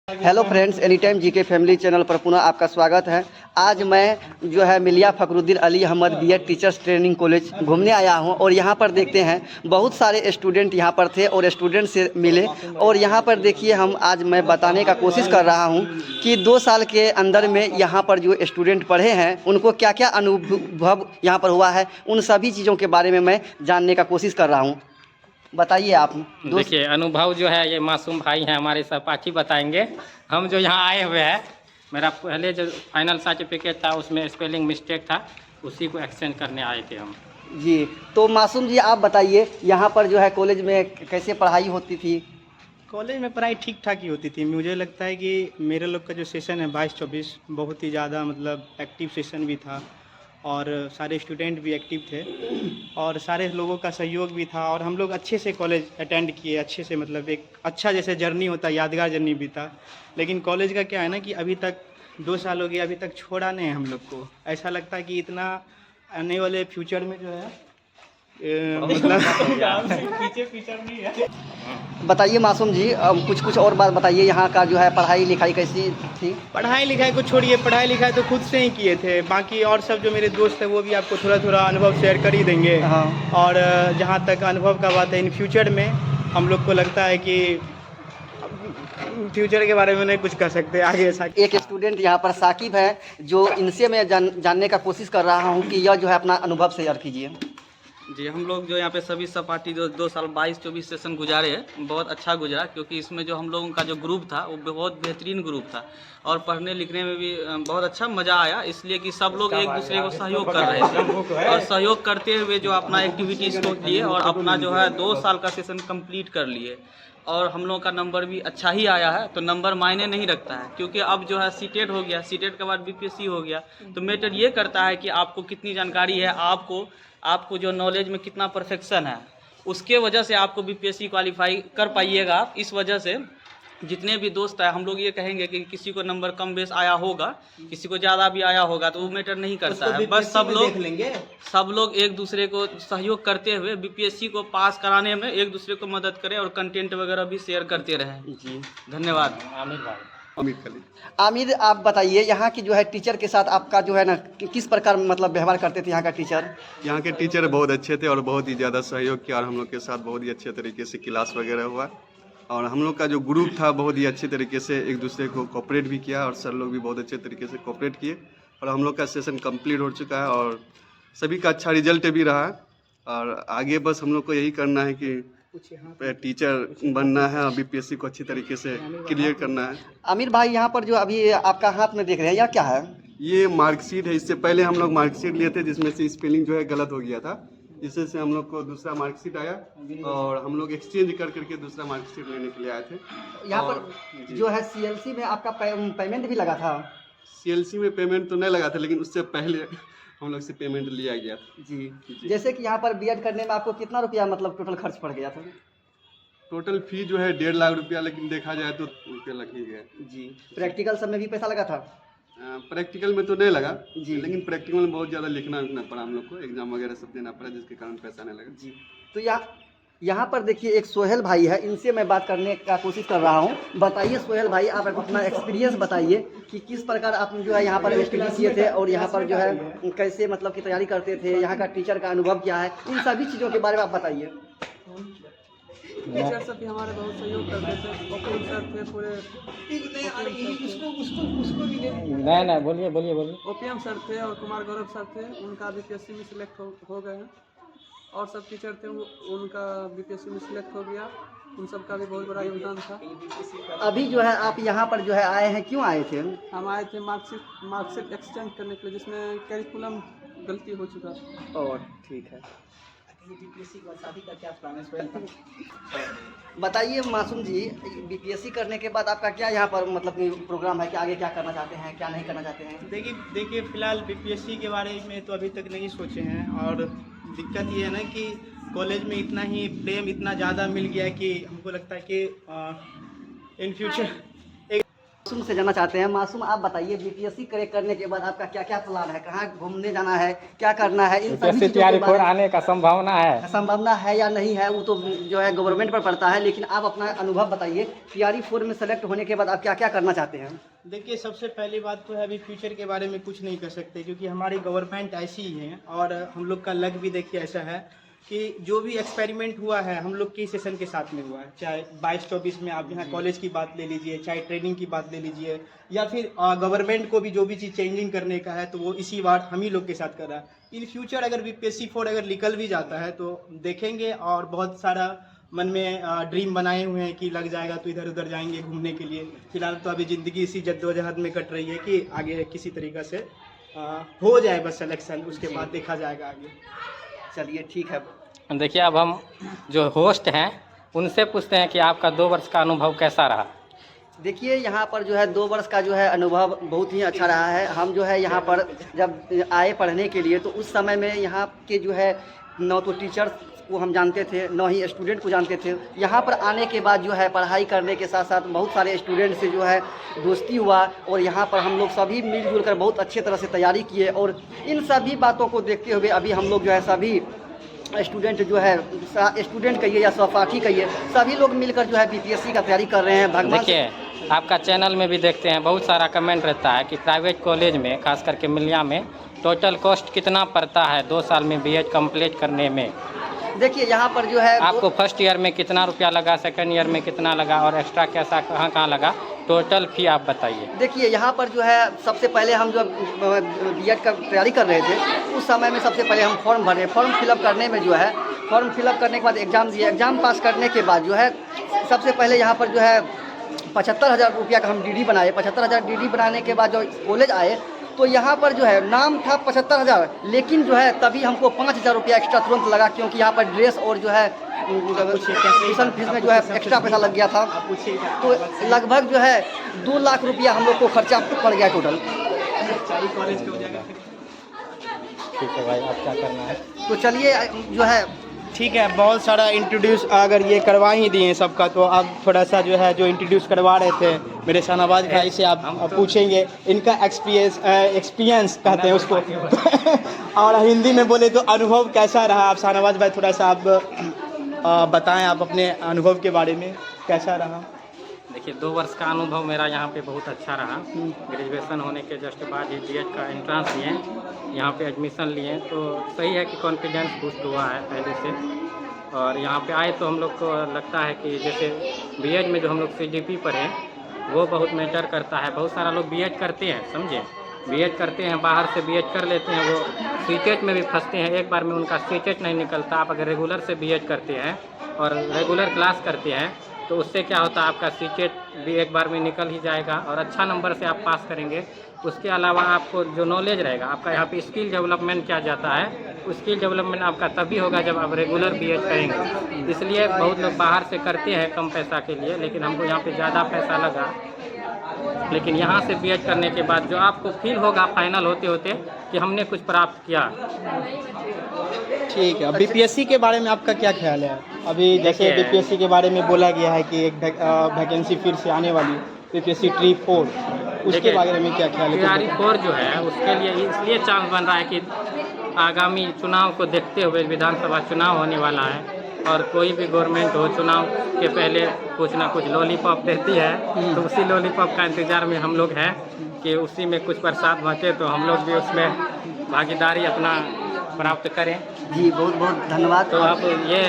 Hello friends, any time GK family channel पर पुनः आपका स्वागत है। आज मैं जो है मिलिया Fakhruddin Ali Ahmed BEd teachers training college घूमने आया हूं और यहां पर देखते हैं बहुत सारे स्टूडेंट यहां पर थे और स्टूडेंट से मिले। और यहां पर देखिए आज मैं बताने का कोशिश कर रहा हूं कि 2 साल के अंदर में यहां पर जो स्टूडेंट पढ़े हैं उनको क्या क्या अनुभव यहां पर हुआ है, उन सभी चीज़ों के बारे में मैं जानने का कोशिश कर रहा हूँ। बताइए आप। देखिए, अनुभव जो है ये मासूम भाई हैं हमारे सहपाठी बताएंगे। हम जो यहाँ आए हुए हैं, मेरा पहले जो फाइनल सर्टिफिकेट था उसमें स्पेलिंग मिस्टेक था, उसी को एक्सचेंज करने आए थे हम। जी, तो मासूम जी आप बताइए यहाँ पर जो है कॉलेज में कैसे पढ़ाई होती थी? कॉलेज में पढ़ाई ठीक ठाक ही होती थी। मुझे लगता है कि मेरे लोग का जो सेशन है 22-24 बहुत ही ज़्यादा मतलब एक्टिव सेशन भी था और सारे स्टूडेंट भी एक्टिव थे और सारे लोगों का सहयोग भी था और हम लोग अच्छे से कॉलेज अटेंड किए, अच्छे से मतलब एक अच्छा जैसे जर्नी होता है, यादगार जर्नी भी था। लेकिन कॉलेज का क्या है ना कि अभी तक 2 साल हो गए, अभी तक छोड़ा नहीं है हम लोग को। ऐसा लगता है कि इतना आने वाले फ्यूचर में जो है मतलब पीछे नहीं है। बताइए मासूम जी, कुछ और बात बताइए, यहाँ का जो है पढ़ाई लिखाई कैसी थी? पढ़ाई लिखाई को छोड़िए, पढ़ाई लिखाई तो खुद से ही किए थे। बाकी और सब जो मेरे दोस्त हैं वो भी आपको थोड़ा थोड़ा अनुभव शेयर कर ही देंगे। हाँ। और जहाँ तक अनुभव का बात है, इन फ्यूचर में हम लोग को लगता है कि फ्यूचर के बारे में नहीं कुछ कह सकते आगे। ऐसा एक स्टूडेंट यहाँ पर साकिब है जो इनसे मैं जानने का कोशिश कर रहा हूँ कि यह जो है अपना अनुभव शेयर कीजिए। जी, हम लोग जो यहाँ पे सभी सहपाठी जो 2 साल 22-24 सेशन गुजारे हैं, बहुत अच्छा गुजरा, क्योंकि इसमें जो हम लोगों का जो ग्रुप था वो बहुत बेहतरीन ग्रुप था और पढ़ने लिखने में भी बहुत अच्छा मज़ा आया, इसलिए कि सब लोग एक दूसरे को सहयोग कर रहे थे और सहयोग करते हुए जो अपना एक्टिविटीज़ को लिए और अपना जो है 2 साल का सेशन कंप्लीट कर लिए। और हम लोगों का नंबर भी अच्छा ही आया है, तो नंबर मायने नहीं रखता है, क्योंकि अब जो है सीटेट हो गया, सीटेट के बाद बीपीएससी हो गया, तो मैटर ये करता है कि आपको कितनी जानकारी है, आपको जो नॉलेज में कितना परफेक्शन है, उसके वजह से आपको बीपीएससी क्वालिफाई कर पाइएगा आप। इस वजह से जितने भी दोस्त हैं हम लोग ये कहेंगे कि किसी को नंबर कम बेस आया होगा, किसी को ज़्यादा भी आया होगा, तो वो मैटर नहीं करता है। बस सब लोग एक दूसरे को सहयोग करते हुए बीपीएससी को पास कराने में एक दूसरे को मदद करें और कंटेंट वगैरह भी शेयर करते रहें। जी धन्यवाद। आमिर, आप बताइए यहाँ की जो है टीचर के साथ आपका जो है ना किस प्रकार मतलब व्यवहार करते थे यहाँ का टीचर? यहाँ के टीचर बहुत अच्छे थे और बहुत ही ज़्यादा सहयोग किया और हम लोग के साथ बहुत ही अच्छे तरीके से क्लास वगैरह हुआ और हम लोग का जो ग्रुप था बहुत ही अच्छे तरीके से एक दूसरे को कोऑपरेट भी किया और सर लोग भी बहुत अच्छे तरीके से कोऑपरेट किए और हम लोग का सेशन कंप्लीट हो चुका है और सभी का अच्छा रिजल्ट भी रहा है। और आगे बस हम लोग को यही करना है कि टीचर बनना है और बीपीएससी को अच्छी तरीके से क्लियर करना है। आमिर भाई, यहाँ पर जो अभी आपका हाथ में देख रहे हैं यह क्या है? ये मार्कशीट है। इससे पहले हम लोग मार्कशीट लिए थे जिसमें से स्पेलिंग जो है गलत हो गया था, जिससे से हम लोग को दूसरा मार्कशीट आया और हम लोग एक्सचेंज कर करके दूसरा मार्कशीट लेने के लिए आए थे। यहाँ पर जो है सीएलसी में आपका पेमेंट भी लगा था? सीएलसी में पेमेंट तो नहीं लगा था, लेकिन उससे पहले हम लोग से पेमेंट लिया गया था। जी। जैसे कि यहाँ पर बीएड करने में आपको कितना रुपया मतलब टोटल खर्च पड़ गया था? टोटल फी जो है 1.5 लाख रुपया, लेकिन देखा जाए तो रुपया लग ही गया। जी। प्रैक्टिकल सब में भी पैसा लगा था? प्रैक्टिकल में तो नहीं लगा जी, लेकिन प्रैक्टिकल में बहुत ज़्यादा लिखना पड़ा, हम लोग को एग्जाम वगैरह सब देना पड़ा, जिसके कारण पैसा नहीं लगा। जी। तो यहाँ पर देखिए एक सोहेल भाई है, इनसे मैं बात करने का कोशिश कर रहा हूँ। बताइए सोहेल भाई, आप अपना एक्सपीरियंस बताइए कि किस प्रकार आप जो है यहाँ पर स्टडी किए थे और यहाँ पर जो है कैसे मतलब की तैयारी करते थे, यहाँ का टीचर का अनुभव क्या है, इन सभी चीज़ों के बारे में आप बताइए। टीचर सब भी हमारे बहुत सहयोग करते थे, ओपीएम सर थे पूरे। नहीं, बोलिए। ओपीएम सर थे और कुमार गौरव सर थे, उनका बीपीएससी में सिलेक्ट हो गए हैं। और सब टीचर थे उनका बीपीएससी में सिलेक्ट हो गया, उन सब का भी बहुत बड़ा योगदान था। अभी जो है आप यहाँ पर जो है आए हैं, क्यों आए थे? हम आए थे मार्कशीट एक्सचेंज करने के लिए, जिसमें कैरिकुलम गलती हो चुका था। और ठीक है। बताइए मासूम जी, बीपीएससी करने के बाद आपका क्या यहाँ पर मतलब प्रोग्राम है कि आगे क्या करना चाहते हैं, क्या नहीं करना चाहते हैं? देखिए फिलहाल बीपीएससी के बारे में तो अभी तक नहीं सोचे हैं और दिक्कत ये है ना कि कॉलेज में इतना ही प्रेम इतना ज़्यादा मिल गया कि हमको लगता है कि इन फ्यूचर मासूम से जानना चाहते हैं। मासूम, आप बताइए बीपीएससी करने के बाद आपका क्या क्या प्लान है, कहाँ घूमने जाना है, क्या करना है, इन सभी कैसे चीज़ों तैयारी के खोर बारे आने का संभावना है? में संभावना है या नहीं है वो तो जो है गवर्नमेंट पर पड़ता है, लेकिन आप अपना अनुभव बताइए। पीआरई 4 में सेलेक्ट होने के बाद आप क्या क्या करना चाहते हैं? देखिए, सबसे पहली बात तो है अभी फ्यूचर के बारे में कुछ नहीं कर सकते, क्योंकि हमारी गवर्नमेंट ऐसी ही है और हम लोग का लक भी देखिए ऐसा है कि जो भी एक्सपेरिमेंट हुआ है हम लोग के सेशन के साथ में हुआ है। चाहे 22-24 में आप यहाँ कॉलेज की बात ले लीजिए, चाहे ट्रेनिंग की बात ले लीजिए, या फिर गवर्नमेंट को भी जो भी चीज़ चेंजिंग करने का है तो वो इसी बार हम ही लोग के साथ कर रहा है। इन फ्यूचर अगर बीपीएससी 4 अगर निकल भी जाता है तो देखेंगे, और बहुत सारा मन में ड्रीम बनाए हुए हैं कि लग जाएगा तो इधर उधर जाएंगे घूमने के लिए। फिलहाल तो अभी ज़िंदगी इसी जद्दोजहद में कट रही है कि आगे किसी तरीक़े से हो जाए बस सिलेक्शन, उसके बाद देखा जाएगा आगे। चलिए ठीक है। देखिए, अब हम जो होस्ट हैं उनसे पूछते हैं कि आपका 2 वर्ष का अनुभव कैसा रहा? देखिए, यहाँ पर जो है 2 वर्ष का जो है अनुभव बहुत ही अच्छा रहा है। हम जो है यहाँ पर जब आए पढ़ने के लिए तो उस समय में यहाँ के जो है न तो टीचर्स को हम जानते थे, न ही स्टूडेंट को जानते थे। यहाँ पर आने के बाद जो है पढ़ाई करने के साथ साथ बहुत सारे स्टूडेंट से जो है दोस्ती हुआ, और यहाँ पर हम लोग सभी मिलजुल कर बहुत अच्छे तरह से तैयारी किए। और इन सभी बातों को देखते हुए अभी हम लोग जो है सभी स्टूडेंट जो है, स्टूडेंट कहिए या सहपाठी कहिए, सभी लोग मिलकर जो है बीपीएससी का तैयारी कर रहे हैं। भगवान देखिए, आपका चैनल में भी देखते हैं बहुत सारा कमेंट रहता है कि प्राइवेट कॉलेज में, खास करके मिलिया में, टोटल कॉस्ट कितना पड़ता है 2 साल में बीएड कंप्लीट करने में? देखिए, यहाँ पर जो है आपको फर्स्ट ईयर में कितना रुपया लगा, सेकंड ईयर में कितना लगा, और एक्स्ट्रा कैसा कहाँ कहाँ लगा, टोटल फी आप बताइए। देखिए, यहाँ पर जो है सबसे पहले हम जो बीएड का तैयारी कर रहे थे उस समय में सबसे पहले हम फॉर्म भरे। फॉर्म फिलअप करने में जो है, फॉर्म फिलअप करने के बाद एग्ज़ाम दिए। एग्ज़ाम पास करने के बाद जो है सबसे पहले यहाँ पर जो है 75,000 रुपया का हम डीडी बनाए। 75,000 डीडी बनाने के बाद जो कॉलेज आए तो यहाँ पर जो है नाम था 75,000, लेकिन जो है तभी हमको 5,000 रुपया एक्स्ट्रा तुरंत लगा, क्योंकि यहाँ पर ड्रेस और जो है ट्यूशन फीस में जो है एक्स्ट्रा पैसा लग गया था। तो लगभग जो है 2 लाख रुपया हम लोग को खर्चा पड़ गया टोटल। ठीक है भाई, आप क्या करना है? तो चलिए जो है ठीक है, बहुत सारा इंट्रोड्यूस अगर ये करवा ही दिए सबका, तो अब थोड़ा सा जो है जो इंट्रोड्यूस करवा रहे थे मेरे शाहनवाज भाई से आप पूछेंगे इनका एक्सपीरियंस कहते हैं उसको और हिंदी में बोले तो अनुभव कैसा रहा। आप शाहनवाज भाई थोड़ा सा आप बताएं, आप अपने अनुभव के बारे में कैसा रहा। देखिए, 2 वर्ष का अनुभव मेरा यहाँ पे बहुत अच्छा रहा। ग्रेजुएशन होने के जस्ट बाद ही बीएड का एंट्रेंस लिए, यहाँ पे एडमिशन लिए, तो सही है कि कॉन्फिडेंस बूस्ट हुआ है पहले से। और यहाँ पे आए तो हम लोग को लगता है कि जैसे बीएड में जो हम लोग सीजीपी पर हैं वो बहुत मैटर करता है। बहुत सारा लोग बीएड करते हैं, समझे, बीएड करते हैं, बाहर से बीएड कर लेते हैं, वो सीटेट में भी फंसते हैं। एक बार में उनका सीटेट नहीं निकलता। आप अगर रेगुलर से बीएड करते हैं और रेगुलर क्लास करते हैं तो उससे क्या होता है, आपका सीटेट भी एक बार में निकल ही जाएगा और अच्छा नंबर से आप पास करेंगे। उसके अलावा आपको जो नॉलेज रहेगा, आपका यहाँ पे स्किल डेवलपमेंट किया जाता है, उस स्किल डेवलपमेंट आपका तभी होगा जब आप रेगुलर बीएड करेंगे। इसलिए बहुत लोग बाहर से करते हैं कम पैसा के लिए, लेकिन हमको यहाँ पे ज़्यादा पैसा लगा। लेकिन यहाँ से बीएड करने के बाद जो आपको फील होगा फाइनल होते होते कि हमने कुछ प्राप्त किया। ठीक है, बीपीएससी के बारे में आपका क्या ख्याल है? अभी जैसे बीपीएससी के बारे में बोला गया है कि एक वैकेंसी फिर से आने वाली बीपीएससी ट्री 4, उसके बारे में क्या ख्याल है? तैयारी 4 जो है उसके लिए इसलिए चांस बन रहा है कि आगामी चुनाव को देखते हुए विधानसभा चुनाव होने वाला है और कोई भी गवर्नमेंट हो, चुनाव के पहले कुछ ना कुछ लॉलीपॉप देती है, तो उसी लॉलीपॉप का इंतज़ार में हम लोग हैं कि उसी में कुछ प्रसाद बांटे तो हम लोग भी उसमें भागीदारी अपना प्राप्त करें। जी, बहुत बहुत धन्यवाद। तो आप ये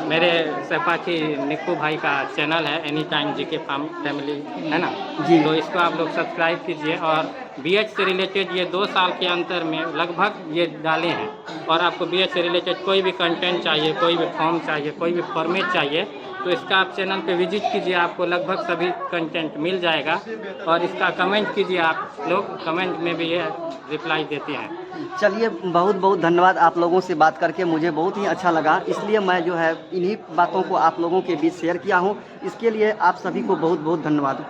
मेरे सहपाठी निक्कू भाई का चैनल है एनी टाइम जीके फैमिली, है ना जी, तो इसको आप लोग सब्सक्राइब कीजिए। और बीएड से रिलेटेड ये 2 साल के अंतर में लगभग ये डाले हैं, और आपको बीएड से रिलेटेड कोई भी कंटेंट चाहिए, कोई भी फॉर्म चाहिए, कोई भी फॉर्मेट चाहिए, तो इसका आप चैनल पे विजिट कीजिए, आपको लगभग सभी कंटेंट मिल जाएगा। और इसका कमेंट कीजिए, आप लोग कमेंट में भी ये रिप्लाई देते हैं। चलिए, बहुत बहुत धन्यवाद। आप लोगों से बात करके मुझे बहुत ही अच्छा लगा, इसलिए मैं जो है इन्हीं बातों को आप लोगों के बीच शेयर किया हूँ। इसके लिए आप सभी को बहुत बहुत धन्यवाद।